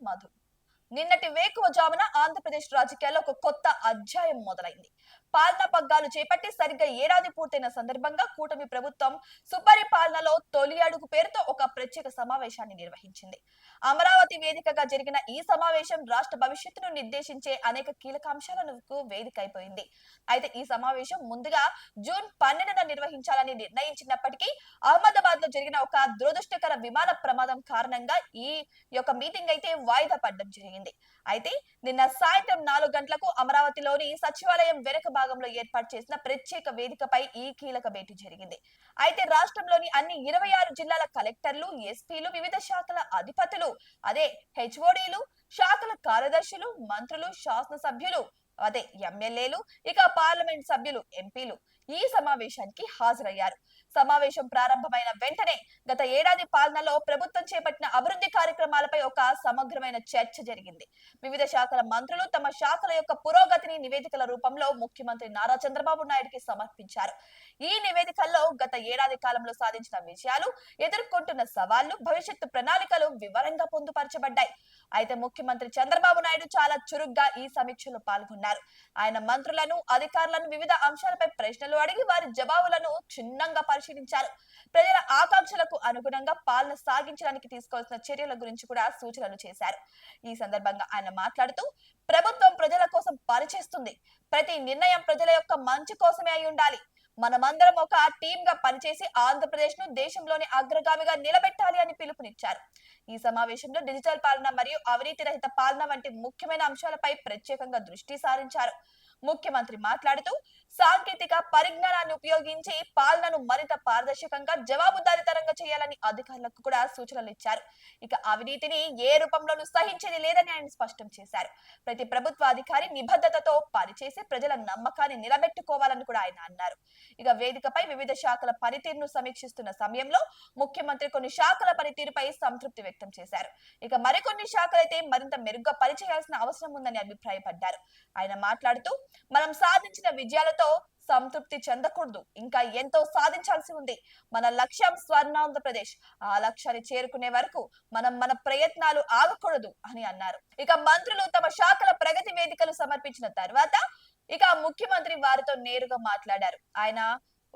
మధు. నిన్నటి వేకువజామున ఆంధ్రప్రదేశ్ రాజకీయాల్లో ఒక కొత్త అధ్యాయం మొదలైంది. పాలనా పగ్గాలు చేపట్టి సరిగ్గా ఏడాది పూర్తయిన సందర్భంగా కూటమి ప్రభుత్వం సుపరిపాలనలో తొలి అడుగు పేరుతో ఒక ప్రత్యేక సమావేశాన్ని నిర్వహించింది. అమరావతి వేదికగా జరిగిన ఈ సమావేశం రాష్ట్ర భవిష్యత్తును నిర్దేశించే అనేక కీలక అంశాలకు వేదిక అయిపోయింది. అయితే ఈ సమావేశం ముందుగా జూన్ 12న నిర్వహించాలని నిర్ణయించినప్పటికీ అహ్మదాబాద్ లో జరిగిన ఒక దురదృష్టకర విమాన ప్రమాదం కారణంగా ఈ యొక్క మీటింగ్ అయితే వాయిదా పడడం జరిగింది. అయితే నిన్న సాయంత్రం 4 గంటలకు అమరావతిలోని సచివాలయం వెనుక భాగంలో ఏర్పాటు చేసిన ప్రత్యేక వేదికపై ఈ కీలక భేటీ జరిగింది. అయితే రాష్ట్రంలోని అన్ని 26 జిల్లాల కలెక్టర్లు, ఎస్పీలు, వివిధ శాఖల అధిపతులు, అదే హెచ్ఓడీలు, శాఖల కార్యదర్శులు, మంత్రులు, శాసనసభ్యులు, అదే ఎమ్మెల్యేలు, ఇక పార్లమెంట్ సభ్యులు, ఎంపీలు ఈ సమావేశానికి హాజరయ్యారు. సమావేశం ప్రారంభమైన వెంటనే గత ఏడాది పాలనలో ప్రభుత్వం చేపట్టిన అభివృద్ధి కార్యక్రమాలపై ఒక సమగ్రమైన చర్చ జరిగింది. వివిధ శాఖల మంత్రులు తమ శాఖల యొక్క పురోగతిని నివేదికల రూపంలో ముఖ్యమంత్రి నారా చంద్రబాబు నాయుడుకి సమర్పించారు. ఈ నివేదికల్లో గత ఏడాది కాలంలో సాధించిన విజయాలు, ఎదుర్కొంటున్న సవాళ్లు, భవిష్యత్తు ప్రణాళికలు వివరంగా పొందుపరచబడ్డాయి. అయితే ముఖ్యమంత్రి చంద్రబాబు నాయుడు చాలా చురుగ్గా ఈ సమీక్షలో పాల్గొన్నారు. ఆయన మంత్రులను, అధికారులను వివిధ అంశాలపై ప్రశ్నలు అడిగి వారి జవాబులను క్షుణ్ణంగా పరిశీలించారు. ప్రజల ఆకాంక్షలకు అనుగుణంగా పాలన సాగించడానికి తీసుకోవాల్సిన చర్యల గురించి కూడా సూచనలు చేశారు. ఈ సందర్భంగా ఆయన మాట్లాడుతూ, ప్రభుత్వం ప్రజల కోసం పనిచేస్తుంది. ప్రతి నిర్ణయం ప్రజల యొక్క మంచి కోసమే అయి ఉండాలి. మనమందరం ఒక టీమ్ గా పనిచేసి ఆంధ్రప్రదేశ్ ను దేశంలోని అగ్రగామిగా నిలబెట్టాలి అని పిలుపునిచ్చారు. ఈ సమావేశంలో డిజిటల్ పాలన మరియు అవినీతి రహిత పాలన వంటి ముఖ్యమైన అంశాలపై ప్రత్యేకంగా దృష్టి సారించారు. ముఖ్యమంత్రి మాట్లాడుతూ, సాంకేతిక పరిజ్ఞానాన్ని ఉపయోగించి పాలనను మరింత పారదర్శకంగా, జవాబుదారీతనంగా చేయాలని అధికారులకు కూడా సూచనలు ఇచ్చారు. ఇక అవినీతిని ఏ రూపంలోనూ సహించేది లేదని ఆయన స్పష్టం చేశారు. ప్రతి ప్రభుత్వ అధికారి నిబద్ధతతో పనిచేసి ప్రజల నమ్మకాన్ని నిలబెట్టుకోవాలని కూడా ఆయన అన్నారు. ఇక వేదికపై వివిధ శాఖల పనితీరును సమీక్షిస్తున్న సమయంలో ముఖ్యమంత్రి కొన్ని శాఖల పనితీరుపై సంతృప్తి వ్యక్తం చేశారు. ఇక మరికొన్ని శాఖలైతే మరింత మెరుగ్గా పనిచేయాల్సిన అవసరం ఉందని అభిప్రాయపడ్డారు. ఆయన మాట్లాడుతూ, మనం సాధించిన విజయాలతో సంతృప్తి చెందకూడదు, ఇంకా ఎంతో సాధించాల్సి ఉంది. మన లక్ష్యం స్వర్ణాంధ్రప్రదేశ్. ఆ లక్ష్యాన్ని చేరుకునే వరకు మన ప్రయత్నాలు ఆగకూడదు అని అన్నారు. ఇక మంత్రులు తమ శాఖల ప్రగతి వేదికలు సమర్పించిన తర్వాత ఇక ముఖ్యమంత్రి వారితో నేరుగా మాట్లాడారు. ఆయన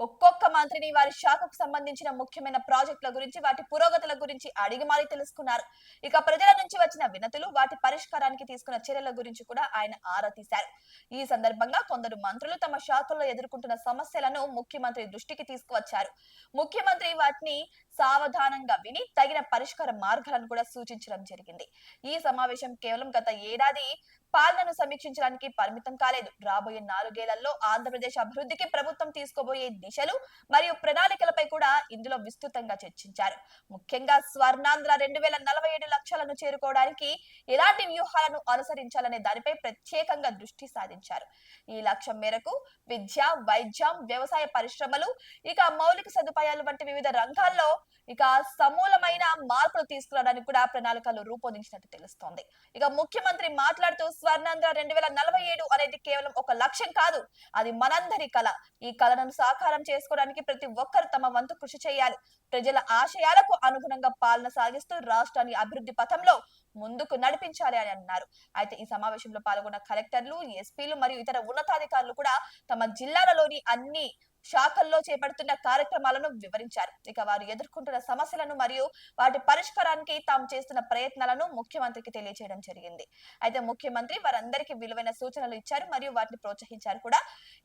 ఒక్కొక్క మంత్రిని వారి శాఖకు సంబంధించిన ముఖ్యమైన ప్రాజెక్టుల గురించి, వాటి పురోగతుల గురించి అడిగి మరీ తెలుసుకున్నారు. ఇక ప్రజల నుంచి వచ్చిన వినతులు, వాటి పరిష్కారానికి తీసుకున్న చర్యల గురించి కూడా ఆయన ఆరా తీశారు. ఈ సందర్భంగా కొందరు మంత్రులు తమ శాఖల్లో ఎదుర్కొంటున్న సమస్యలను ముఖ్యమంత్రి దృష్టికి తీసుకువచ్చారు. ముఖ్యమంత్రి వాటిని సావధానంగా విని తగిన పరిష్కార మార్గాలను కూడా సూచించడం జరిగింది. ఈ సమావేశం కేవలం గత ఏడాది పాలనను సమీక్షించడానికి పరిమితం కాలేదు. రాబోయే 4 ఏళ్లలో ఆంధ్రప్రదేశ్ అభివృద్ధికి ప్రభుత్వం తీసుకోబోయే దిశలు మరియు ప్రణాళికలపై కూడా ఇందులో విస్తృతంగా చర్చించారు. ముఖ్యంగా స్వర్ణాంధ్ర 2047 లక్ష్యాలను చేరుకోవడానికి ఎలాంటి వ్యూహాలను అనుసరించాలనే దానిపై ప్రత్యేకంగా దృష్టి సారించారు. ఈ లక్ష్యం మేరకు విద్య, వైద్యం, వ్యవసాయ పరిశ్రమలు, ఇక మౌలిక సదుపాయాలు వంటి వివిధ రంగాల్లో ఇక సమూలమైన మార్పులు తీసుకురావడానికి కూడా ప్రణాళికలు రూపొందించినట్టు తెలుస్తోంది. ఇక ముఖ్యమంత్రి మాట్లాడుతూ, స్వర్ణాంధ్ర 2047 అనేది కేవలం ఒక లక్ష్యం కాదు, అది మనందరి కళ. ఈ కళను సాకారం చేసుకోవడానికి ప్రతి ఒక్కరు తమ వంతు కృషి చేయాలి. ప్రజల ఆశయాలకు అనుగుణంగా పాలన సాగిస్తూ రాష్ట్రాన్ని అభివృద్ధి పథంలో ముందుకు నడిపించాలి అని అన్నారు. అయితే ఈ సమావేశంలో పాల్గొన్న కలెక్టర్లు, ఎస్పీలు మరియు ఇతర ఉన్నతాధికారులు కూడా తమ జిల్లాలలోని అన్ని శాఖల్లో చేపడుతున్న కార్యక్రమాలను వివరించారు. ఇక వారు ఎదుర్కొంటున్న సమస్యలను మరియు వాటి పరిష్కారానికి తాము చేస్తున్న ప్రయత్నాలను ముఖ్యమంత్రికి తెలియజేయడం జరిగింది. అయితే ముఖ్యమంత్రి వారందరికీ విలువైన సూచనలు ఇచ్చారు మరియు వాటిని ప్రోత్సహించారు కూడా.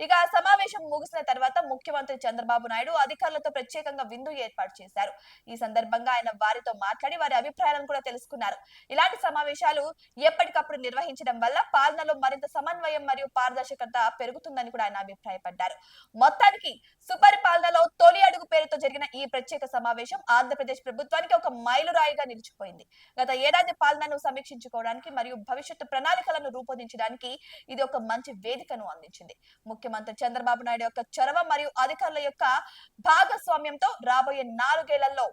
ఇక సమావేశం ముగిసిన తర్వాత ముఖ్యమంత్రి చంద్రబాబు నాయుడు అధికారులతో ప్రత్యేకంగా విందు ఏర్పాటు చేశారు. ఈ సందర్భంగా ఆయన వారితో మాట్లాడి వారి అభిప్రాయాలను కూడా తెలుసుకున్నారు. ఇలాంటి సమావేశాలు ఎప్పటికప్పుడు నిర్వహించడం వల్ల పాలనలో మరింత సమన్వయం మరియు పారదర్శకత పెరుగుతుందని కూడా ఆయన అభిప్రాయపడ్డారు. మొత్తానికి సుపరిపాలనలో తొలి అడుగు పేరుతో జరిగిన ఈ ప్రత్యేక సమావేశం ఆంధ్రప్రదేశ్ ప్రభుత్వానికి ఒక మైలురాయిగా నిలిచిపోయింది. గత ఏడాది పాలనను సమీక్షించుకోవడానికి మరియు భవిష్యత్తు ప్రణాళికలను రూపొందించడానికి ఇది ఒక మంచి వేదికను అందించింది. ముఖ్యమంత్రి చంద్రబాబు నాయుడు యొక్క చొరవ మరియు అధికారుల యొక్క భాగస్వామ్యంతో రాబోయే 4 ఏళ్లలో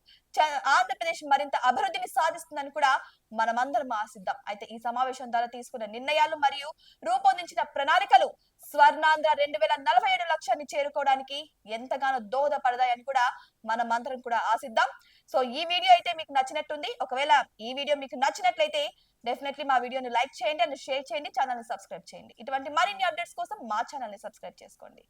ఆంధ్రప్రదేశ్ మరింత అభివృద్ధిని సాధిస్తుందని కూడా మనమందరం ఆశిద్దాం. అయితే ఈ సమావేశం ద్వారా తీసుకున్న నిర్ణయాలు మరియు రూపొందించిన ప్రణాళికలు స్వర్ణాంధ్ర 2047 లక్ష్యాన్ని చేరుకోవడానికి ఎంతగానో దోహదపడతాయని కూడా మనమందరం కూడా ఆశిద్దాం. సో ఈ వీడియో అయితే మీకు నచ్చినట్టుంది. ఒకవేళ ఈ వీడియో మీకు నచ్చినట్లయితే డెఫినెట్లీ మా వీడియోని లైక్ చేయండి అండ్ షేర్ చేయండి, ఛానల్ ని సబ్స్క్రైబ్ చేయండి. ఇటువంటి మరిన్ని అప్డేట్స్ కోసం మా ఛానల్ ని సబ్స్క్రైబ్ చేసుకోండి.